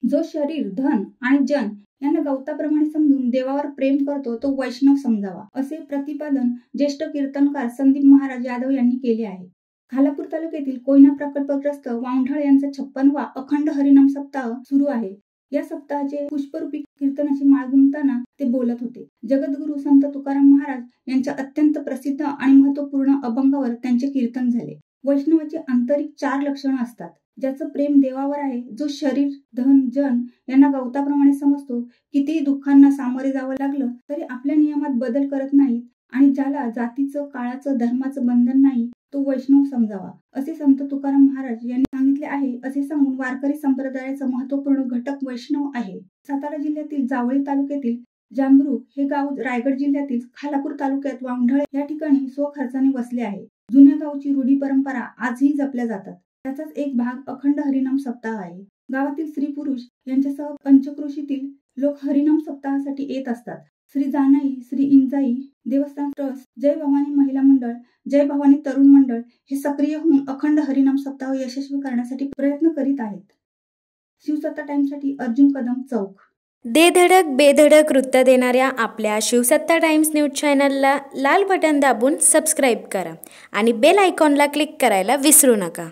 जो शरीर, धन आणि जन यांना गवताप्रमाणे समजून देवावर प्रेम करतो तो वैष्णव समजावा, असे प्रतिपादन ज्येष्ठ कीर्तनकार संदीप महाराज यादव यांनी केले आहे। खालापूर तालुक्यातील कोयना प्रकल्पग्रस्त वावंढळ यांचा 56वा अखंड हरिनाम सप्ताह सुरू आहे। या सप्ताहाचे पुष्परूपी कीर्तनाची माळ गुंफताना ते बोलत होते। जगद्गुरू संत तुकाराम महाराज यांच्या अत्यंत प्रसिद्ध आणि महत्त्वपूर्ण अभंगावर त्यांचे कीर्तन झाले। वैष्णवाची आंतरिक 4 लक्षणं असतात। ज्याचं प्रेम देवावर आहे, जो शरीर, धन, जन यांना गवताप्रमाणे समजतो, कितीही दुःखांना सामोरे जावं लागलं तरी आपल्या नियमात बदल करत नाहीत आणि ज्याला जातीचं, काळाचं, धर्माचं बंधन नाही तो वैष्णव समजावा, असे संत तुकाराम महाराज यांनी सांगितले आहे, असे सांगून वारकरी संप्रदायाचा महत्त्वपूर्ण घटक वैष्णव आहे। सातारा जिल्ह्यातील जावळी तालुक्यातील जांभरूख हे गाव रायगड जिल्ह्यातील खालापूर तालुक्यात वावंढळ या ठिकाणी स्वखर्चाने वसले आहे। जुन्या गावची रूढी परंपरा आजही जपल्या जातात। त्याचाच एक भाग अखंड हरिनाम सप्ताह आहे। गावातील स्त्री पुरुष यांच्यासह पंचक्रोशीतील लोक हरिनाम सप्ताहासाठी येत असतात। श्री जानाई, श्री इंजाई देवस्थान ट्रस्ट, जय भवानी महिला मंडळ, जय भवानी तरुण मंडळ हे सक्रिय होऊन अखंड हरिनाम सप्ताह यशस्वी करण्यासाठी प्रयत्न करीत आहेत। शिवसत्ता टाइम्ससाठी अर्जुन कदम, चौक। दे धडक बेधडक वृत्त देणाऱ्या आपल्या शिवसत्ता टाइम्स न्यूज चॅनलला लाल बटन दाबून सबस्क्राईब करा आणि बेल आयकॉनला क्लिक करायला विसरू नका।